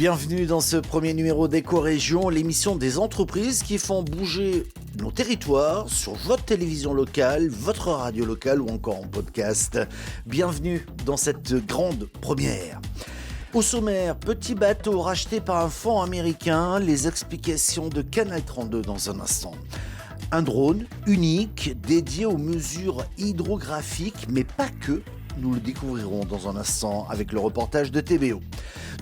Bienvenue dans ce premier numéro d'Éco-Région, l'émission des entreprises qui font bouger nos territoires sur votre télévision locale, votre radio locale ou encore en podcast. Bienvenue dans cette grande première. Au sommaire, petit bateau racheté par un fonds américain, les explications de Canal 32 dans un instant. Un drone unique dédié aux mesures hydrographiques, mais pas que. Nous le découvrirons dans un instant avec le reportage de TBO.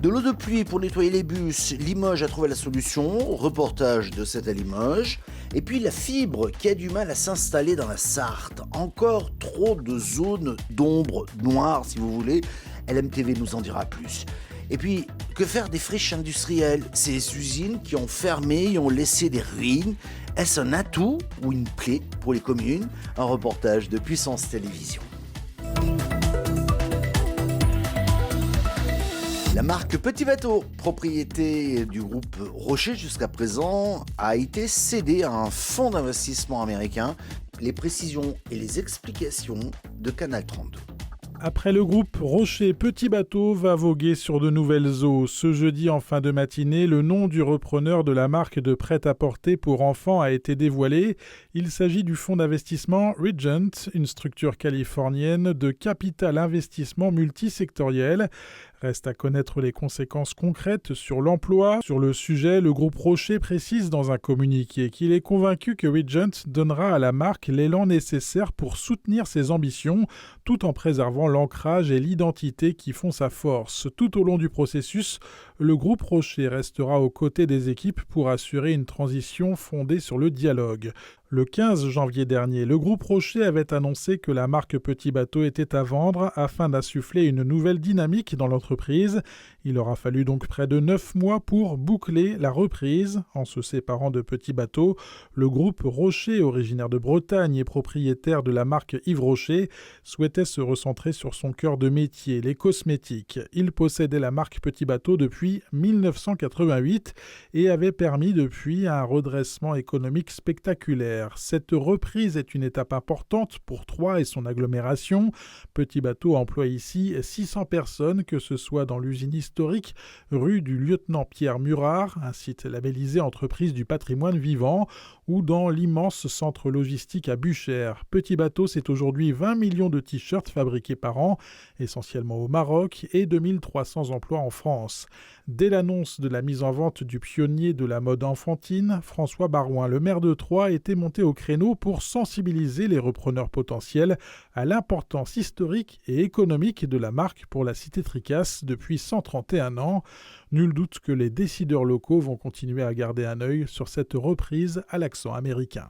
De l'eau de pluie pour nettoyer les bus, Limoges a trouvé la solution, reportage de cette à Limoges. Et puis la fibre qui a du mal à s'installer dans la Sarthe. Encore trop de zones d'ombre noire si vous voulez. LMTV nous en dira plus. Et puis, que faire des friches industrielles? Ces usines qui ont fermé et ont laissé des ruines. Est-ce un atout ou une plaie pour les communes? Un reportage de Puissance Télévision. La marque Petit Bateau, propriété du groupe Rocher jusqu'à présent, a été cédée à un fonds d'investissement américain. Les précisions et les explications de Canal 32. Après le groupe Rocher, Petit Bateau va voguer sur de nouvelles eaux. Ce jeudi en fin de matinée, le nom du repreneur de la marque de prêt-à-porter pour enfants a été dévoilé. Il s'agit du fonds d'investissement Regent, une structure californienne de capital investissement multisectoriel. Reste à connaître les conséquences concrètes sur l'emploi. Sur le sujet, le groupe Rocher précise dans un communiqué qu'il est convaincu que Regent donnera à la marque l'élan nécessaire pour soutenir ses ambitions, tout en préservant l'ancrage et l'identité qui font sa force. Tout au long du processus, le groupe Rocher restera aux côtés des équipes pour assurer une transition fondée sur le dialogue. Le 15 janvier dernier, le groupe Rocher avait annoncé que la marque Petit Bateau était à vendre afin d'insuffler une nouvelle dynamique dans l'entreprise. Il aura fallu donc près de 9 mois pour boucler la reprise. En se séparant de Petit Bateau, le groupe Rocher, originaire de Bretagne et propriétaire de la marque Yves Rocher, souhaitait se recentrer sur son cœur de métier, les cosmétiques. Il possédait la marque Petit Bateau depuis 1988 et avait permis depuis un redressement économique spectaculaire. Cette reprise est une étape importante pour Troyes et son agglomération. Petit Bateau emploie ici 600 personnes, que ce soit dans l'usine historique rue du lieutenant Pierre Murard, un site labellisé entreprise du patrimoine vivant, ou dans l'immense centre logistique à Buchères. Petit Bateau, c'est aujourd'hui 20 millions de t-shirts fabriqués par an, essentiellement au Maroc, et 2300 emplois en France. Dès l'annonce de la mise en vente du pionnier de la mode enfantine, François Barouin, le maire de Troyes, était monté au créneau pour sensibiliser les repreneurs potentiels à l'importance historique et économique de la marque pour la cité tricasse depuis 131 ans. Nul doute que les décideurs locaux vont continuer à garder un œil sur cette reprise à l'accent américain.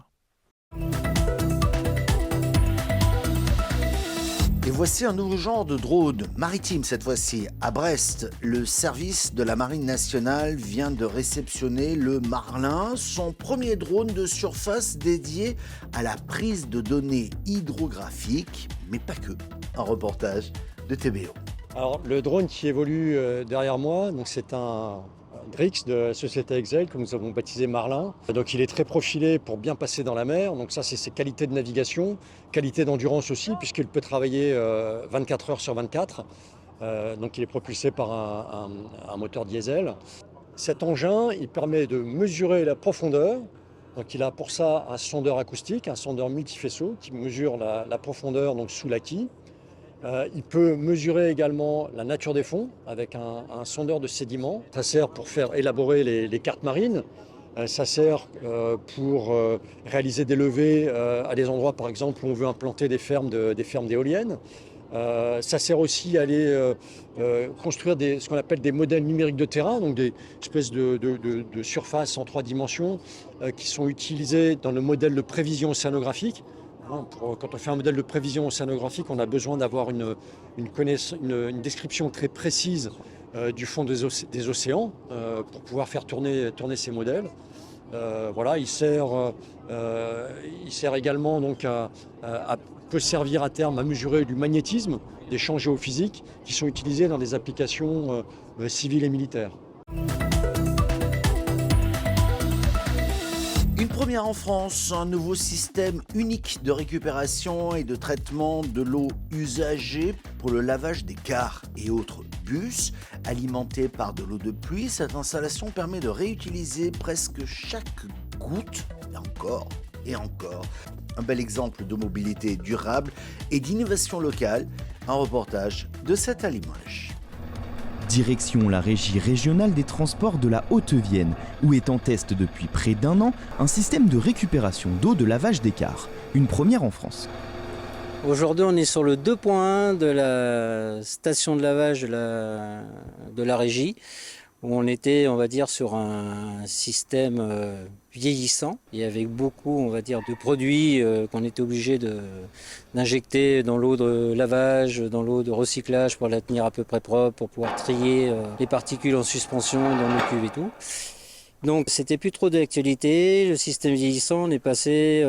Et voici un nouveau genre de drone maritime cette fois-ci. À Brest, le service de la Marine nationale vient de réceptionner le Marlin, son premier drone de surface dédié à la prise de données hydrographiques, mais pas que. Un reportage de TBO. Alors le drone qui évolue derrière moi, donc c'est un Drix de la société Excel que nous avons baptisé Marlin. Donc il est très profilé pour bien passer dans la mer. Donc ça c'est ses qualités de navigation, qualité d'endurance aussi puisqu'il peut travailler 24 heures sur 24. Donc il est propulsé par un moteur diesel. Cet engin il permet de mesurer la profondeur. Donc il a pour ça un sondeur acoustique, un sondeur multifaisceau qui mesure la profondeur donc sous la quille. Il peut mesurer également la nature des fonds avec un sondeur de sédiments. Ça sert pour faire élaborer les cartes marines. Ça sert pour réaliser des levées à des endroits, par exemple, où on veut implanter des fermes d'éoliennes. Ça sert aussi à aller construire ce qu'on appelle des modèles numériques de terrain, donc des espèces de surfaces en 3 dimensions qui sont utilisées dans le modèle de prévision océanographique. Quand on fait un modèle de prévision océanographique, on a besoin d'avoir une description très précise du fond des océans pour pouvoir faire tourner ces modèles. Il sert également donc peut servir à terme à mesurer du magnétisme, des champs géophysiques qui sont utilisés dans des applications civiles et militaires. Une première en France, un nouveau système unique de récupération et de traitement de l'eau usagée pour le lavage des cars et autres bus alimentés par de l'eau de pluie. Cette installation permet de réutiliser presque chaque goutte, et encore. Un bel exemple de mobilité durable et d'innovation locale. Un reportage de 7 à Limoges. Direction la régie régionale des transports de la Haute-Vienne, où est en test depuis près d'1 an un système de récupération d'eau de lavage d'écart, une première en France. Aujourd'hui, on est sur le 2.1 de la station de lavage de la régie, où on était, on va dire, sur un système vieillissant et avec beaucoup, on va dire, de produits qu'on était obligé d'injecter dans l'eau de lavage, dans l'eau de recyclage pour la tenir à peu près propre, pour pouvoir trier les particules en suspension dans nos cuves et tout. Donc c'était plus trop d'actualité, le système vieillissant, on est passé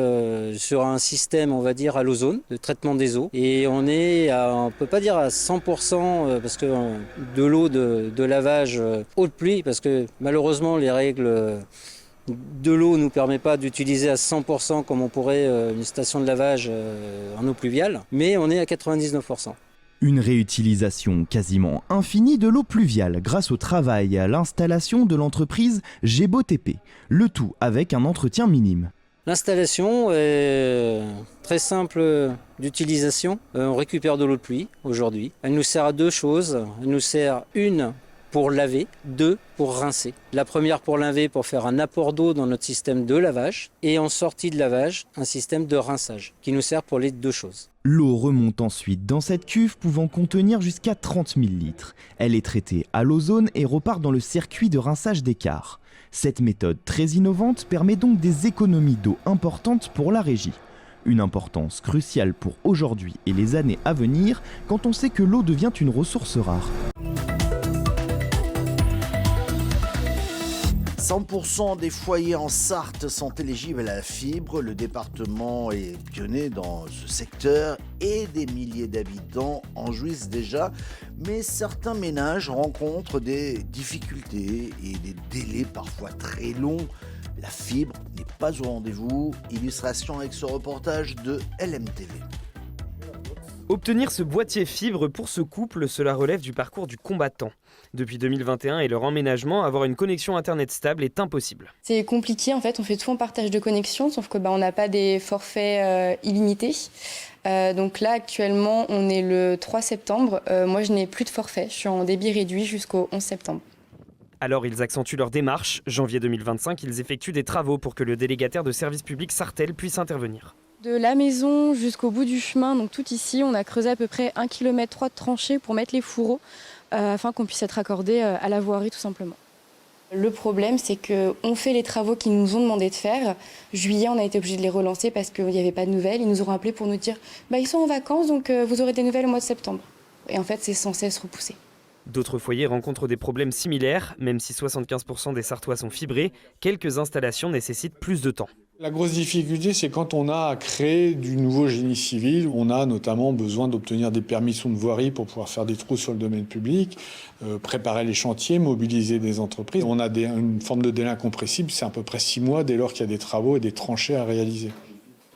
sur un système, on va dire, à l'ozone, de traitement des eaux. Et on est on peut pas dire à 100% parce que de l'eau de lavage eau de pluie, parce que malheureusement les règles de l'eau ne nous permettent pas d'utiliser à 100% comme on pourrait une station de lavage en eau pluviale, mais on est à 99%. Une réutilisation quasiment infinie de l'eau pluviale grâce au travail et à l'installation de l'entreprise GEBOTP, le tout avec un entretien minime. L'installation est très simple d'utilisation. On récupère de l'eau de pluie aujourd'hui. Elle nous sert à deux choses. Elle nous sert pour laver, 2 pour rincer. La première pour laver, pour faire un apport d'eau dans notre système de lavage, et en sortie de lavage, un système de rinçage, qui nous sert pour les deux choses. L'eau remonte ensuite dans cette cuve pouvant contenir jusqu'à 30 000 litres. Elle est traitée à l'ozone et repart dans le circuit de rinçage d'écart. Cette méthode très innovante permet donc des économies d'eau importantes pour la régie. Une importance cruciale pour aujourd'hui et les années à venir quand on sait que l'eau devient une ressource rare. 100% des foyers en Sarthe sont éligibles à la fibre. Le département est pionnier dans ce secteur et des milliers d'habitants en jouissent déjà. Mais certains ménages rencontrent des difficultés et des délais parfois très longs. La fibre n'est pas au rendez-vous. Illustration avec ce reportage de LMTV. Obtenir ce boîtier fibre pour ce couple, cela relève du parcours du combattant. Depuis 2021 et leur emménagement, avoir une connexion internet stable est impossible. C'est compliqué en fait, on fait tout en partage de connexion, sauf que on n'a pas des forfaits illimités. Donc là actuellement on est le 3 septembre, moi je n'ai plus de forfait, je suis en débit réduit jusqu'au 11 septembre. Alors ils accentuent leur démarche. Janvier 2025, ils effectuent des travaux pour que le délégataire de service public Sartelle puisse intervenir. De la maison jusqu'au bout du chemin, donc tout ici, on a creusé à peu près 1,3 km de tranchées pour mettre les fourreaux afin qu'on puisse être raccordé à la voirie tout simplement. Le problème, c'est qu'on fait les travaux qu'ils nous ont demandé de faire. Juillet, on a été obligé de les relancer parce qu'il n'y avait pas de nouvelles. Ils nous ont rappelé pour nous dire ils sont en vacances, donc vous aurez des nouvelles au mois de septembre. Et en fait, c'est sans cesse repoussé. D'autres foyers rencontrent des problèmes similaires. Même si 75% des Sartois sont fibrés, quelques installations nécessitent plus de temps. La grosse difficulté, c'est quand on a à créer du nouveau génie civil. On a notamment besoin d'obtenir des permissions de voirie pour pouvoir faire des trous sur le domaine public, préparer les chantiers, mobiliser des entreprises. On a une forme de délai incompressible, c'est à peu près 6 mois dès lors qu'il y a des travaux et des tranchées à réaliser.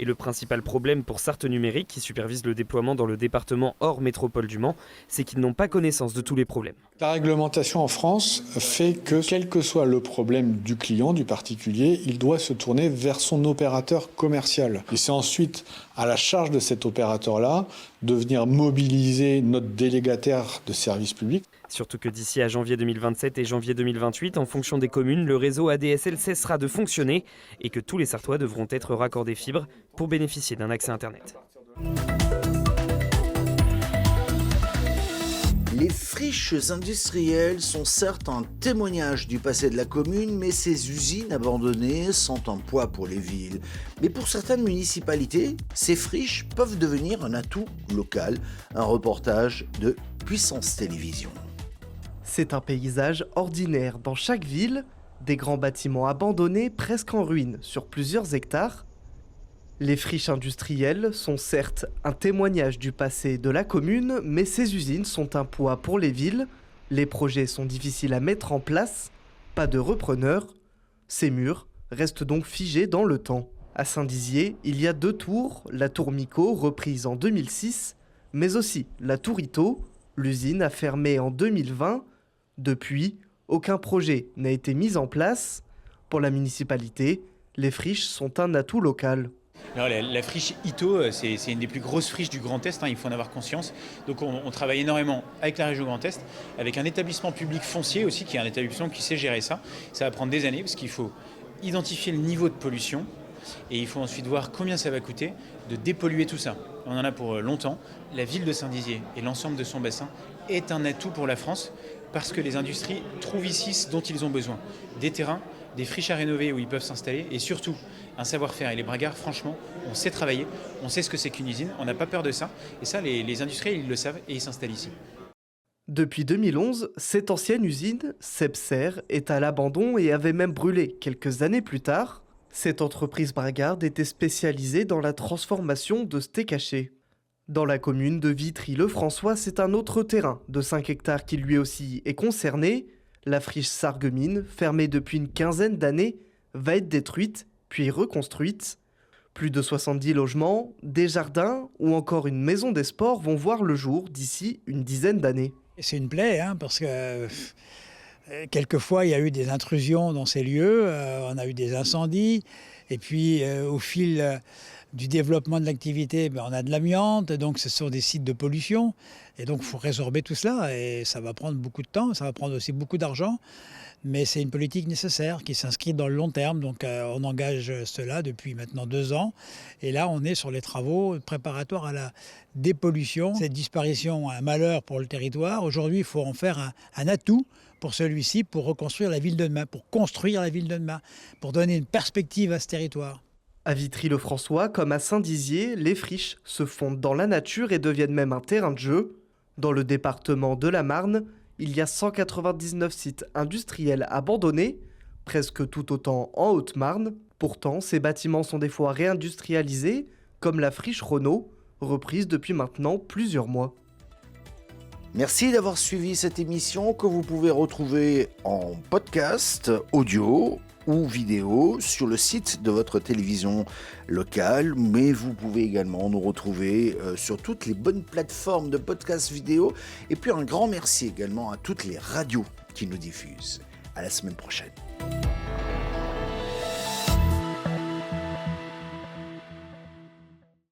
Et le principal problème pour Sarthe Numérique, qui supervise le déploiement dans le département hors métropole du Mans, c'est qu'ils n'ont pas connaissance de tous les problèmes. La réglementation en France fait que, quel que soit le problème du client, du particulier, il doit se tourner vers son opérateur commercial. Et c'est ensuite à la charge de cet opérateur-là de venir mobiliser notre délégataire de service public. Surtout que d'ici à janvier 2027 et janvier 2028, en fonction des communes, le réseau ADSL cessera de fonctionner et que tous les Sartois devront être raccordés fibre pour bénéficier d'un accès Internet. Les friches industrielles sont certes un témoignage du passé de la commune, mais ces usines abandonnées sont un poids pour les villes. Mais pour certaines municipalités, ces friches peuvent devenir un atout local. Un reportage de Puissance Télévisions. C'est un paysage ordinaire dans chaque ville, des grands bâtiments abandonnés presque en ruine sur plusieurs hectares. Les friches industrielles sont certes un témoignage du passé de la commune, mais ces usines sont un poids pour les villes. Les projets sont difficiles à mettre en place, pas de repreneurs. Ces murs restent donc figés dans le temps. À Saint-Dizier, il y a 2 tours, la tour Micot reprise en 2006, mais aussi la tour Ito, L'usine a fermé en 2020. Depuis, aucun projet n'a été mis en place. Pour la municipalité, les friches sont un atout local. Alors, la friche Ito, c'est une des plus grosses friches du Grand Est, il faut en avoir conscience. Donc on travaille énormément avec la région Grand Est, avec un établissement public foncier aussi, qui est un établissement qui sait gérer ça. Ça va prendre des années parce qu'il faut identifier le niveau de pollution et il faut ensuite voir combien ça va coûter de dépolluer tout ça. On en a pour longtemps. La ville de Saint-Dizier et l'ensemble de son bassin est un atout pour la France parce que les industries trouvent ici ce dont ils ont besoin. Des terrains, des friches à rénover où ils peuvent s'installer et surtout un savoir-faire. Et les Bragards, franchement, on sait travailler, on sait ce que c'est qu'une usine, on n'a pas peur de ça. Et ça, les industriels, ils le savent et ils s'installent ici. Depuis 2011, cette ancienne usine, Sebser, est à l'abandon et avait même brûlé quelques années plus tard. Cette entreprise bragarde était spécialisée dans la transformation de steak haché. Dans la commune de Vitry-le-François, c'est un autre terrain de 5 hectares qui lui aussi est concerné. La friche Sarreguemines, fermée depuis une quinzaine d'années, va être détruite puis reconstruite. Plus de 70 logements, des jardins ou encore une maison des sports vont voir le jour d'ici une dizaine d'années. C'est une plaie, parce que quelquefois il y a eu des intrusions dans ces lieux, on a eu des incendies, et puis au fil du développement de l'activité, on a de l'amiante, donc ce sont des sites de pollution, et donc il faut résorber tout cela, et ça va prendre beaucoup de temps, ça va prendre aussi beaucoup d'argent. Mais c'est une politique nécessaire qui s'inscrit dans le long terme. Donc on engage cela depuis maintenant 2 ans. Et là, on est sur les travaux préparatoires à la dépollution. Cette disparition, un malheur pour le territoire. Aujourd'hui, il faut en faire un atout pour celui-ci, pour reconstruire la ville de demain, pour construire la ville de demain, pour donner une perspective à ce territoire. À Vitry-le-François, comme à Saint-Dizier, les friches se fondent dans la nature et deviennent même un terrain de jeu. Dans le département de la Marne, il y a 199 sites industriels abandonnés, presque tout autant en Haute-Marne. Pourtant, ces bâtiments sont des fois réindustrialisés, comme la friche Renault, reprise depuis maintenant plusieurs mois. Merci d'avoir suivi cette émission que vous pouvez retrouver en podcast, audio ou vidéo sur le site de votre télévision locale, mais vous pouvez également nous retrouver sur toutes les bonnes plateformes de podcast vidéo. Et puis un grand merci également à toutes les radios qui nous diffusent. À la semaine prochaine.